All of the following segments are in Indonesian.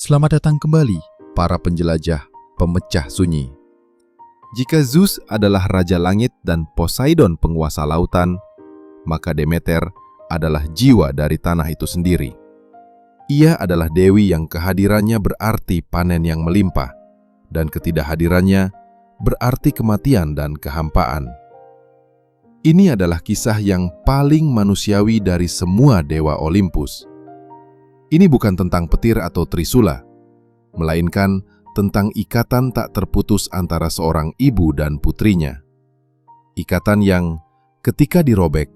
Selamat datang kembali, para penjelajah pemecah sunyi. Jika Zeus adalah Raja Langit dan Poseidon penguasa lautan, maka Demeter adalah jiwa dari tanah itu sendiri. Ia adalah dewi yang kehadirannya berarti panen yang melimpah, dan ketidakhadirannya berarti kematian dan kehampaan. Ini adalah kisah yang paling manusiawi dari semua dewa Olympus. Ini bukan tentang petir atau trisula, melainkan tentang ikatan tak terputus antara seorang ibu dan putrinya. Ikatan yang, ketika dirobek,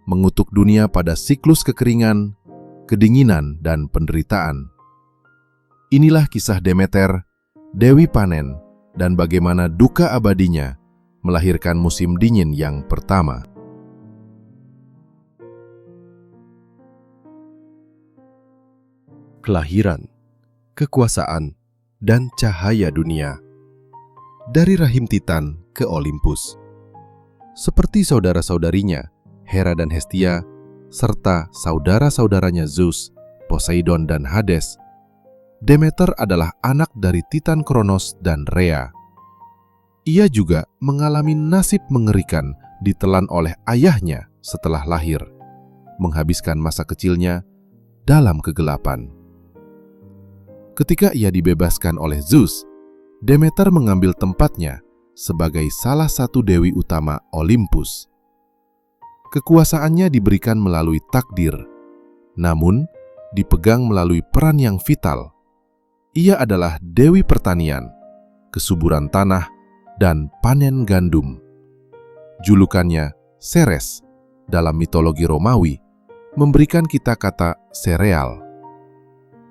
mengutuk dunia pada siklus kekeringan, kedinginan, dan penderitaan. Inilah kisah Demeter, Dewi Panen, dan bagaimana duka abadinya melahirkan musim dingin yang pertama. Kelahiran, kekuasaan, dan cahaya dunia. Dari rahim Titan ke Olympus. Seperti saudara-saudarinya, Hera dan Hestia, serta saudara-saudaranya Zeus, Poseidon, dan Hades, Demeter adalah anak dari Titan Kronos dan Rhea. Ia juga mengalami nasib mengerikan ditelan oleh ayahnya setelah lahir, menghabiskan masa kecilnya dalam kegelapan. Ketika ia dibebaskan oleh Zeus, Demeter mengambil tempatnya sebagai salah satu dewi utama Olympus. Kekuasaannya diberikan melalui takdir, namun dipegang melalui peran yang vital. Ia adalah dewi pertanian, kesuburan tanah, dan panen gandum. Julukannya Ceres dalam mitologi Romawi memberikan kita kata sereal.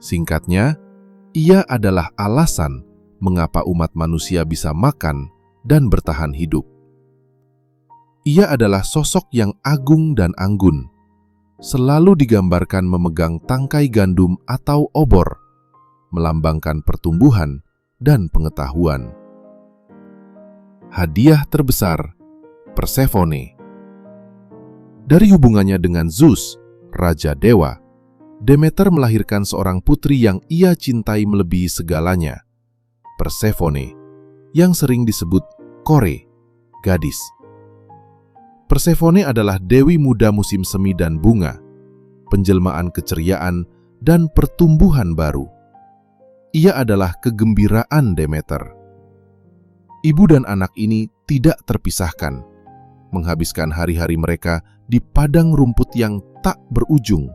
Singkatnya, ia adalah alasan mengapa umat manusia bisa makan dan bertahan hidup. Ia adalah sosok yang agung dan anggun, selalu digambarkan memegang tangkai gandum atau obor, melambangkan pertumbuhan dan pengetahuan. Hadiah terbesar, Persephone. Dari hubungannya dengan Zeus, Raja Dewa, Demeter melahirkan seorang putri yang ia cintai melebihi segalanya, Persephone, yang sering disebut Kore, gadis. Persephone adalah dewi muda musim semi dan bunga, penjelmaan keceriaan dan pertumbuhan baru. Ia adalah kegembiraan Demeter. Ibu dan anak ini tidak terpisahkan, menghabiskan hari-hari mereka di padang rumput yang tak berujung,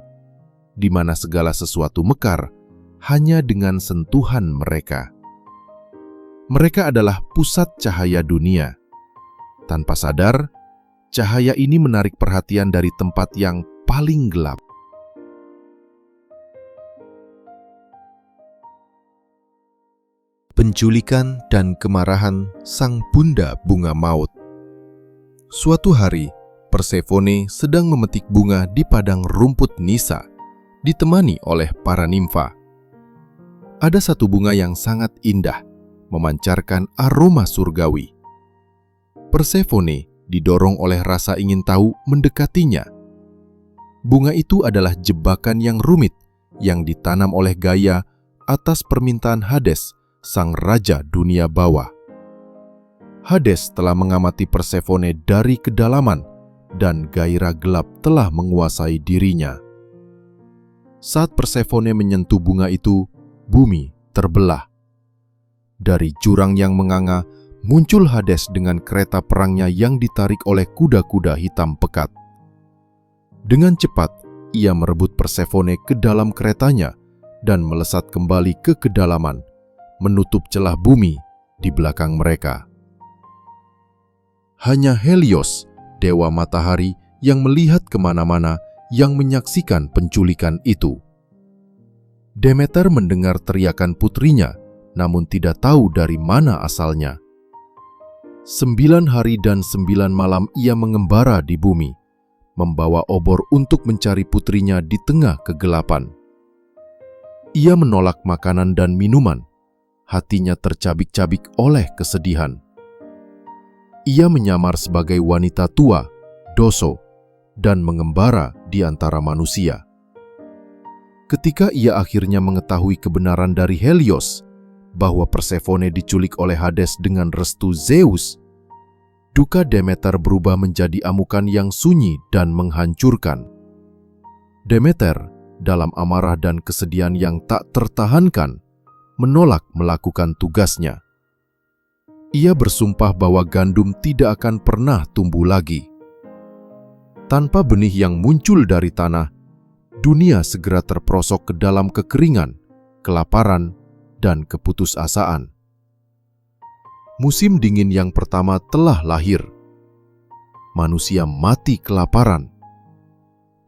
di mana segala sesuatu mekar hanya dengan sentuhan mereka. Mereka adalah pusat cahaya dunia. Tanpa sadar, cahaya ini menarik perhatian dari tempat yang paling gelap. Penculikan dan kemarahan sang bunda bunga maut. Suatu hari, Persephone sedang memetik bunga di padang rumput Nisa, ditemani oleh para nimfa. Ada satu bunga yang sangat indah, memancarkan aroma surgawi. Persephone didorong oleh rasa ingin tahu mendekatinya. Bunga itu adalah jebakan yang rumit yang ditanam oleh Gaia atas permintaan Hades, sang raja dunia bawah. Hades telah mengamati Persephone dari kedalaman dan gairah gelap telah menguasai dirinya. Saat Persephone menyentuh bunga itu, bumi terbelah. Dari jurang yang menganga, muncul Hades dengan kereta perangnya yang ditarik oleh kuda-kuda hitam pekat. Dengan cepat, ia merebut Persephone ke dalam keretanya dan melesat kembali ke kedalaman, menutup celah bumi di belakang mereka. Hanya Helios, dewa matahari, yang melihat kemana-mana yang menyaksikan penculikan itu. Demeter mendengar teriakan putrinya, namun tidak tahu dari mana asalnya. 9 hari dan 9 malam ia mengembara di bumi, membawa obor untuk mencari putrinya di tengah kegelapan. Ia menolak makanan dan minuman, hatinya tercabik-cabik oleh kesedihan. Ia menyamar sebagai wanita tua, doso, dan mengembara di antara manusia. Ketika ia akhirnya mengetahui kebenaran dari Helios bahwa Persefone diculik oleh Hades dengan restu Zeus, duka Demeter berubah menjadi amukan yang sunyi dan menghancurkan. Demeter, dalam amarah dan kesedihan yang tak tertahankan, menolak melakukan tugasnya. Ia bersumpah bahwa gandum tidak akan pernah tumbuh lagi. Tanpa benih yang muncul dari tanah, dunia segera terperosok ke dalam kekeringan, kelaparan, dan keputusasaan. Musim dingin yang pertama telah lahir. Manusia mati kelaparan.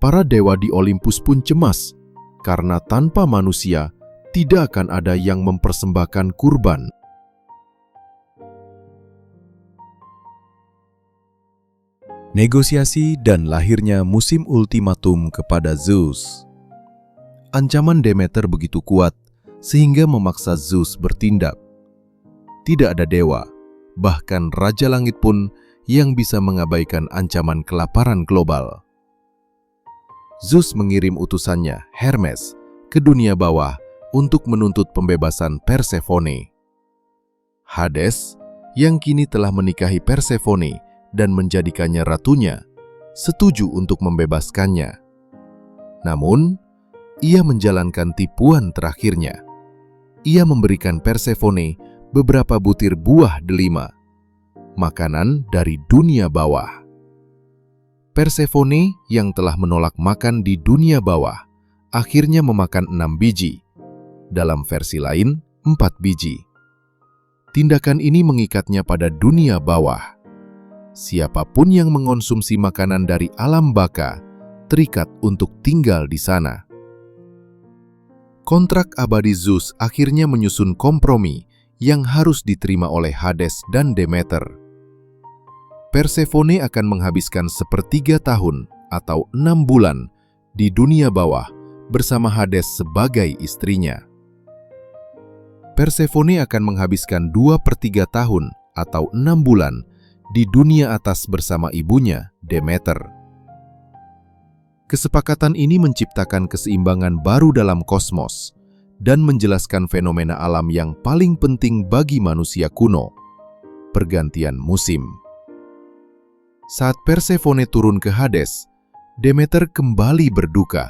Para dewa di Olympus pun cemas, karena tanpa manusia tidak akan ada yang mempersembahkan kurban. Negosiasi dan lahirnya musim ultimatum kepada Zeus. Ancaman Demeter begitu kuat sehingga memaksa Zeus bertindak. Tidak ada dewa, bahkan Raja Langit pun yang bisa mengabaikan ancaman kelaparan global. Zeus mengirim utusannya, Hermes, ke dunia bawah untuk menuntut pembebasan Persefone. Hades, yang kini telah menikahi Persefone dan menjadikannya ratunya, setuju untuk membebaskannya. Namun, ia menjalankan tipuan terakhirnya. Ia memberikan Persefone beberapa butir buah delima, makanan dari dunia bawah. Persefone yang telah menolak makan di dunia bawah, akhirnya memakan 6 biji. Dalam versi lain, 4 biji. Tindakan ini mengikatnya pada dunia bawah. Siapapun yang mengonsumsi makanan dari alam baka terikat untuk tinggal di sana. Kontrak abadi Zeus akhirnya menyusun kompromi yang harus diterima oleh Hades dan Demeter. Persefone akan menghabiskan 1/3 tahun atau 6 bulan di dunia bawah bersama Hades sebagai istrinya. Persefone akan menghabiskan 2/3 tahun atau 6 bulan di dunia atas bersama ibunya, Demeter. Kesepakatan ini menciptakan keseimbangan baru dalam kosmos dan menjelaskan fenomena alam yang paling penting bagi manusia kuno, pergantian musim. Saat Persefone turun ke Hades, Demeter kembali berduka.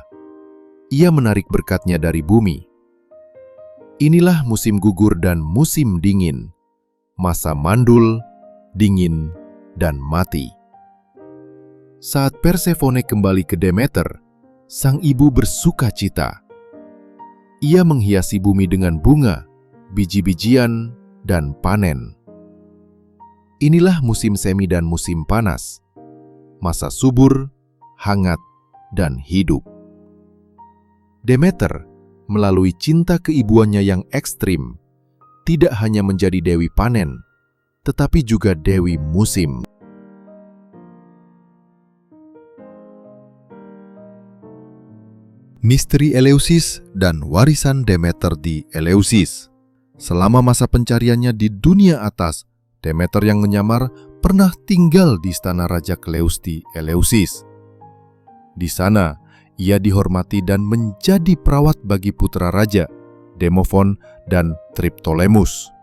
Ia menarik berkatnya dari bumi. Inilah musim gugur dan musim dingin, masa mandul, dingin, dan mati. Saat Persefone kembali ke Demeter, sang ibu bersuka cita. Ia menghiasi bumi dengan bunga, biji-bijian, dan panen. Inilah musim semi dan musim panas, masa subur, hangat, dan hidup. Demeter, melalui cinta keibuannya yang ekstrim, tidak hanya menjadi dewi panen, tetapi juga dewi musim. Misteri Eleusis dan warisan Demeter di Eleusis. Selama masa pencariannya di dunia atas, Demeter yang menyamar pernah tinggal di istana Raja Kleus di Eleusis. Di sana, ia dihormati dan menjadi perawat bagi putra raja, Demofon dan Triptolemus.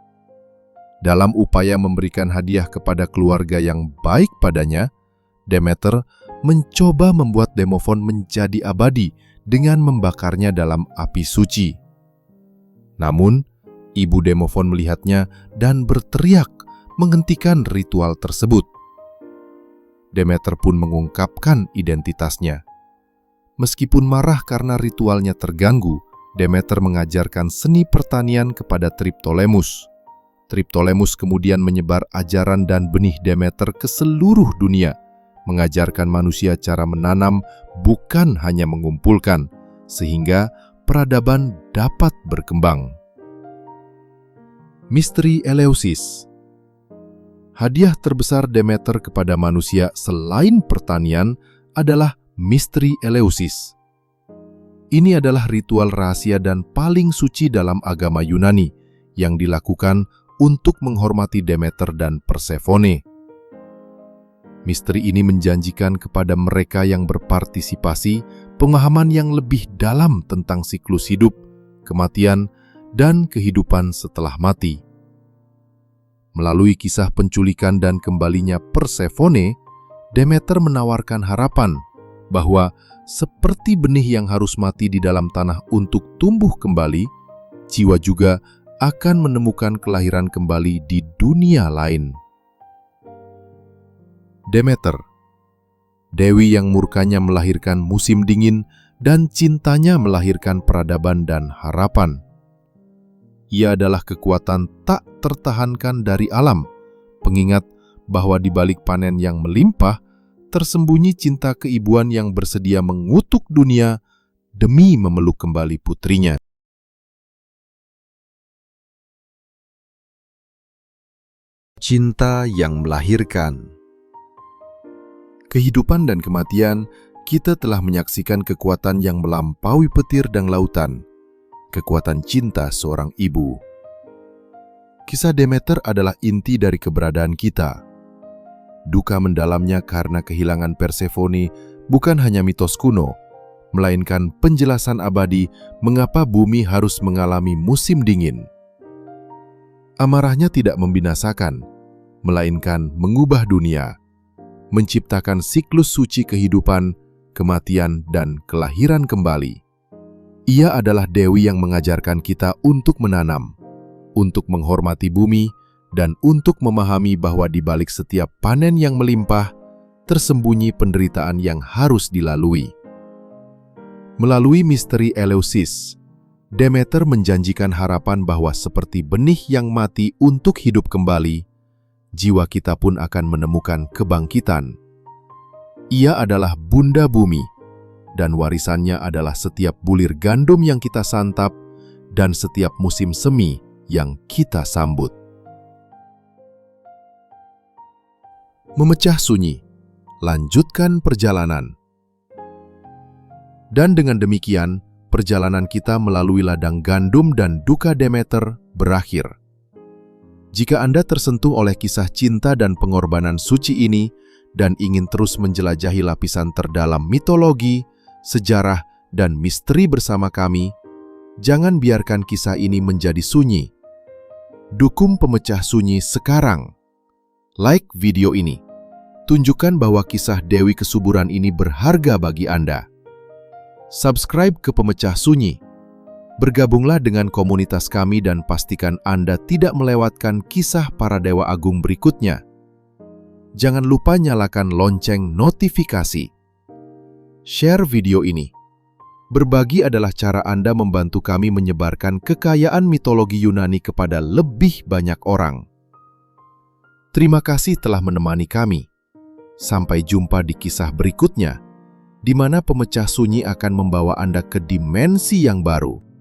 Dalam upaya memberikan hadiah kepada keluarga yang baik padanya, Demeter mencoba membuat Demofon menjadi abadi dengan membakarnya dalam api suci. Namun, ibu Demofon melihatnya dan berteriak menghentikan ritual tersebut. Demeter pun mengungkapkan identitasnya. Meskipun marah karena ritualnya terganggu, Demeter mengajarkan seni pertanian kepada Triptolemus. Triptolemus kemudian menyebar ajaran dan benih Demeter ke seluruh dunia, mengajarkan manusia cara menanam bukan hanya mengumpulkan, sehingga peradaban dapat berkembang. Misteri Eleusis. Hadiah terbesar Demeter kepada manusia selain pertanian adalah misteri Eleusis. Ini adalah ritual rahasia dan paling suci dalam agama Yunani yang dilakukan untuk menghormati Demeter dan Persefone. Misteri ini menjanjikan kepada mereka yang berpartisipasi pemahaman yang lebih dalam tentang siklus hidup, kematian, dan kehidupan setelah mati. Melalui kisah penculikan dan kembalinya Persefone, Demeter menawarkan harapan bahwa seperti benih yang harus mati di dalam tanah untuk tumbuh kembali, jiwa juga akan menemukan kelahiran kembali di dunia lain. Demeter, dewi yang murkanya melahirkan musim dingin dan cintanya melahirkan peradaban dan harapan. Ia adalah kekuatan tak tertahankan dari alam, pengingat bahwa di balik panen yang melimpah, tersembunyi cinta keibuan yang bersedia mengutuk dunia demi memeluk kembali putrinya. Cinta yang melahirkan. Kehidupan dan kematian, kita telah menyaksikan kekuatan yang melampaui petir dan lautan, kekuatan cinta seorang ibu. Kisah Demeter adalah inti dari keberadaan kita. Duka mendalamnya karena kehilangan Persefone bukan hanya mitos kuno, melainkan penjelasan abadi mengapa bumi harus mengalami musim dingin. Amarahnya tidak membinasakan, melainkan mengubah dunia, menciptakan siklus suci kehidupan, kematian, dan kelahiran kembali. Ia adalah dewi yang mengajarkan kita untuk menanam, untuk menghormati bumi, dan untuk memahami bahwa di balik setiap panen yang melimpah, tersembunyi penderitaan yang harus dilalui. Melalui misteri Eleusis, Demeter menjanjikan harapan bahwa seperti benih yang mati untuk hidup kembali, jiwa kita pun akan menemukan kebangkitan. Ia adalah Bunda Bumi, dan warisannya adalah setiap bulir gandum yang kita santap dan setiap musim semi yang kita sambut. Memecah sunyi, lanjutkan perjalanan. Dan dengan demikian, perjalanan kita melalui ladang gandum dan duka Demeter berakhir. Jika Anda tersentuh oleh kisah cinta dan pengorbanan suci ini dan ingin terus menjelajahi lapisan terdalam mitologi, sejarah, dan misteri bersama kami, jangan biarkan kisah ini menjadi sunyi. Dukung pemecah sunyi sekarang. Like video ini. Tunjukkan bahwa kisah Dewi Kesuburan ini berharga bagi Anda. Subscribe ke Pemecah Sunyi. Bergabunglah dengan komunitas kami dan pastikan Anda tidak melewatkan kisah para Dewa Agung berikutnya. Jangan lupa nyalakan lonceng notifikasi. Share video ini. Berbagi adalah cara Anda membantu kami menyebarkan kekayaan mitologi Yunani kepada lebih banyak orang. Terima kasih telah menemani kami. Sampai jumpa di kisah berikutnya, di mana pemecah sunyi akan membawa Anda ke dimensi yang baru.